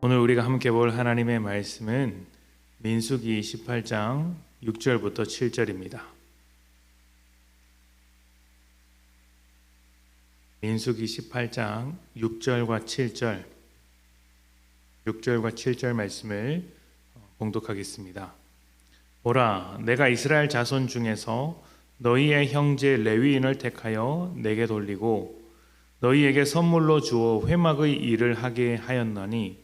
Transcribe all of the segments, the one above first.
오늘 우리가 함께 볼 하나님의 말씀은 민수기 18장 6절부터 7절입니다. 민수기 18장 6절과 7절 말씀을 봉독하겠습니다. 보라, 내가 이스라엘 자손 중에서 너희의 형제 레위인을 택하여 내게 돌리고 너희에게 선물로 주어 회막의 일을 하게 하였나니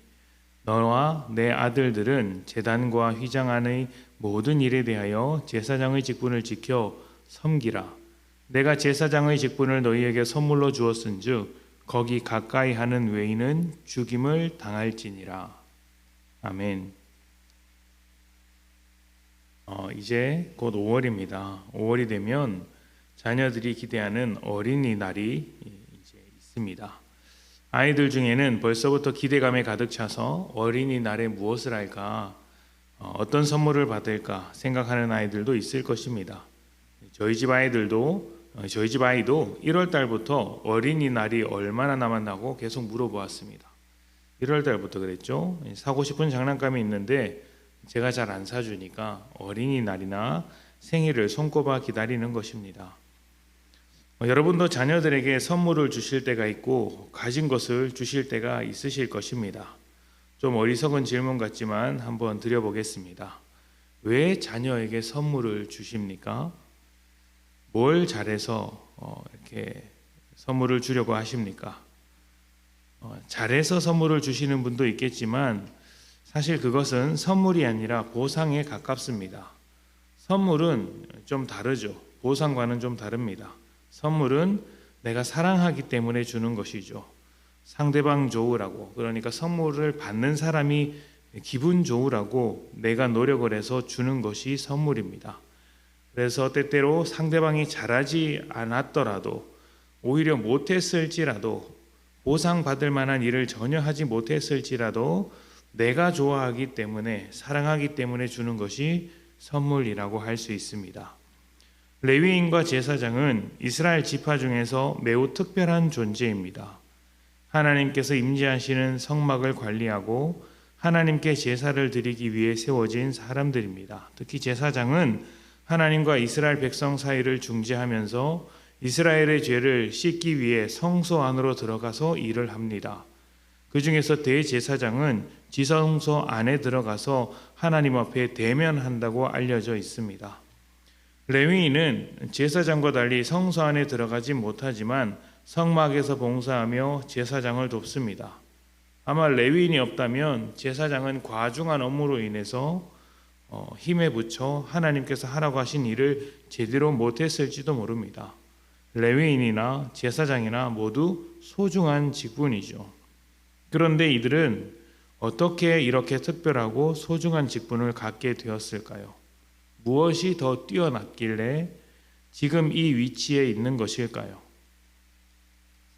너와 내 아들들은 제단과 휘장 안의 모든 일에 대하여 제사장의 직분을 지켜 섬기라. 내가 제사장의 직분을 너희에게 선물로 주었은즉 거기 가까이 하는 외인은 죽임을 당할지니라. 아멘. 이제 곧 5월입니다. 5월이 되면 자녀들이 기대하는 어린이날이 이제 있습니다. 아이들 중에는 벌써부터 기대감에 가득 차서 어린이날에 무엇을 할까, 어떤 선물을 받을까 생각하는 아이들도 있을 것입니다. 저희 집 아이도 1월 달부터 어린이날이 얼마나 남았나고 계속 물어보았습니다. 1월 달부터 그랬죠. 사고 싶은 장난감이 있는데 제가 잘 안 사주니까 어린이날이나 생일을 손꼽아 기다리는 것입니다. 여러분도 자녀들에게 선물을 주실 때가 있고 가진 것을 주실 때가 있으실 것입니다. 좀 어리석은 질문 같지만 한번 드려보겠습니다. 왜 자녀에게 선물을 주십니까? 뭘 잘해서 이렇게 선물을 주려고 하십니까? 잘해서 선물을 주시는 분도 있겠지만 사실 그것은 선물이 아니라 보상에 가깝습니다. 선물은 좀 다르죠. 보상과는 좀 다릅니다. 선물은 내가 사랑하기 때문에 주는 것이죠. 상대방 좋으라고, 그러니까 선물을 받는 사람이 기분 좋으라고 내가 노력을 해서 주는 것이 선물입니다. 그래서 때때로 상대방이 잘하지 않았더라도, 오히려 못했을지라도, 보상받을 만한 일을 전혀 하지 못했을지라도 내가 좋아하기 때문에, 사랑하기 때문에 주는 것이 선물이라고 할 수 있습니다. 레위인과 제사장은 이스라엘 지파 중에서 매우 특별한 존재입니다. 하나님께서 임재하시는 성막을 관리하고 하나님께 제사를 드리기 위해 세워진 사람들입니다. 특히 제사장은 하나님과 이스라엘 백성 사이를 중재하면서 이스라엘의 죄를 씻기 위해 성소 안으로 들어가서 일을 합니다. 그 중에서 대제사장은 지성소 안에 들어가서 하나님 앞에 대면한다고 알려져 있습니다. 레위인은 제사장과 달리 성소 안에 들어가지 못하지만 성막에서 봉사하며 제사장을 돕습니다. 아마 레위인이 없다면 제사장은 과중한 업무로 인해서 힘에 부쳐 하나님께서 하라고 하신 일을 제대로 못했을지도 모릅니다. 레위인이나 제사장이나 모두 소중한 직분이죠. 그런데 이들은 어떻게 이렇게 특별하고 소중한 직분을 갖게 되었을까요? 무엇이 더 뛰어났길래 지금 이 위치에 있는 것일까요?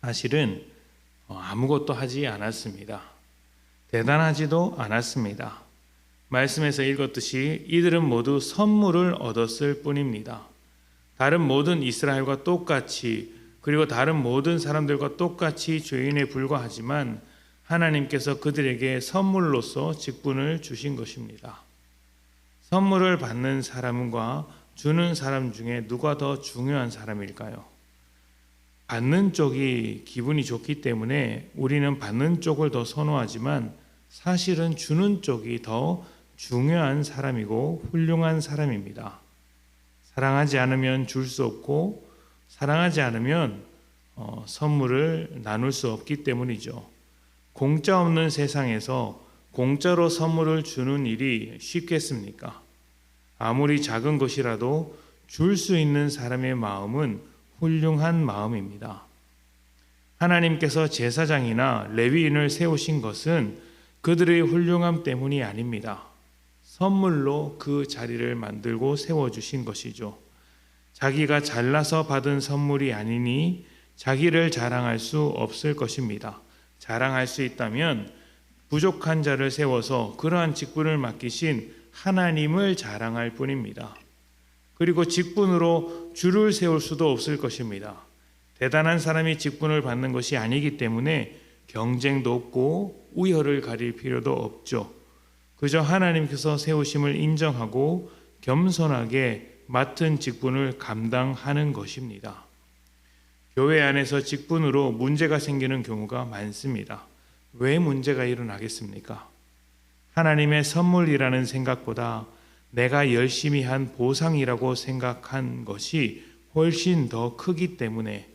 사실은 아무것도 하지 않았습니다. 대단하지도 않았습니다. 말씀에서 읽었듯이 이들은 모두 선물을 얻었을 뿐입니다. 다른 모든 이스라엘과 똑같이, 그리고 다른 모든 사람들과 똑같이 죄인에 불과하지만 하나님께서 그들에게 선물로서 직분을 주신 것입니다. 선물을 받는 사람과 주는 사람 중에 누가 더 중요한 사람일까요? 받는 쪽이 기분이 좋기 때문에 우리는 받는 쪽을 더 선호하지만 사실은 주는 쪽이 더 중요한 사람이고 훌륭한 사람입니다. 사랑하지 않으면 줄 수 없고 사랑하지 않으면 선물을 나눌 수 없기 때문이죠. 공짜 없는 세상에서 공짜로 선물을 주는 일이 쉽겠습니까? 아무리 작은 것이라도 줄 수 있는 사람의 마음은 훌륭한 마음입니다. 하나님께서 제사장이나 레위인을 세우신 것은 그들의 훌륭함 때문이 아닙니다. 선물로 그 자리를 만들고 세워주신 것이죠. 자기가 잘나서 받은 선물이 아니니 자기를 자랑할 수 없을 것입니다. 자랑할 수 있다면 부족한 자를 세워서 그러한 직분을 맡기신 하나님을 자랑할 뿐입니다. 그리고 직분으로 주를 세울 수도 없을 것입니다. 대단한 사람이 직분을 받는 것이 아니기 때문에 경쟁도 없고 우열을 가릴 필요도 없죠. 그저 하나님께서 세우심을 인정하고 겸손하게 맡은 직분을 감당하는 것입니다. 교회 안에서 직분으로 문제가 생기는 경우가 많습니다. 왜 문제가 일어나겠습니까? 하나님의 선물이라는 생각보다 내가 열심히 한 보상이라고 생각한 것이 훨씬 더 크기 때문에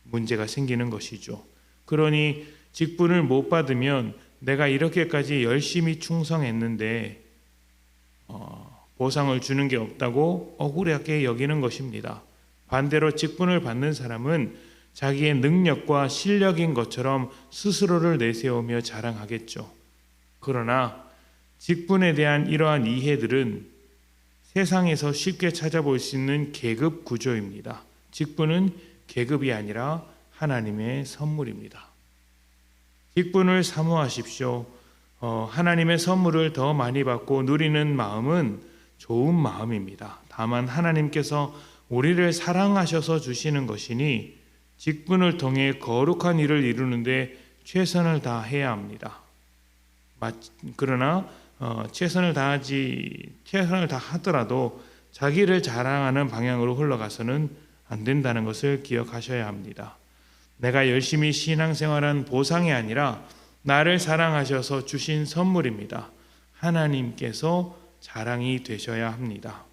문제가 생기는 것이죠. 그러니 직분을 못 받으면 내가 이렇게까지 열심히 충성했는데 보상을 주는 게 없다고 억울하게 여기는 것입니다. 반대로 직분을 받는 사람은 자기의 능력과 실력인 것처럼 스스로를 내세우며 자랑하겠죠. 그러나 직분에 대한 이러한 이해들은 세상에서 쉽게 찾아볼 수 있는 계급 구조입니다. 직분은 계급이 아니라 하나님의 선물입니다. 직분을 사모하십시오. 하나님의 선물을 더 많이 받고 누리는 마음은 좋은 마음입니다. 다만 하나님께서 우리를 사랑하셔서 주시는 것이니 직분을 통해 거룩한 일을 이루는데 최선을 다해야 합니다. 그러나 최선을 다하더라도 자기를 자랑하는 방향으로 흘러가서는 안 된다는 것을 기억하셔야 합니다. 내가 열심히 신앙생활한 보상이 아니라 나를 사랑하셔서 주신 선물입니다. 하나님께서 자랑이 되셔야 합니다.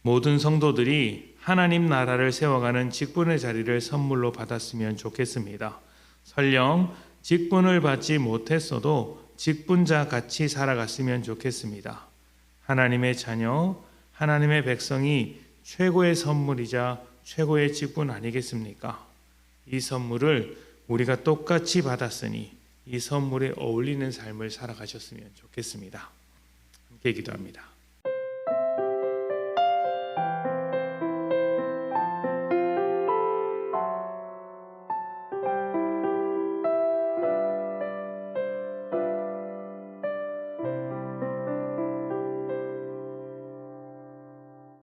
모든 성도들이 하나님 나라를 세워가는 직분의 자리를 선물로 받았으면 좋겠습니다. 설령 직분을 받지 못했어도 직분자 같이 살아갔으면 좋겠습니다. 하나님의 자녀, 하나님의 백성이 최고의 선물이자 최고의 직분 아니겠습니까? 이 선물을 우리가 똑같이 받았으니 이 선물에 어울리는 삶을 살아가셨으면 좋겠습니다. 함께 기도합니다.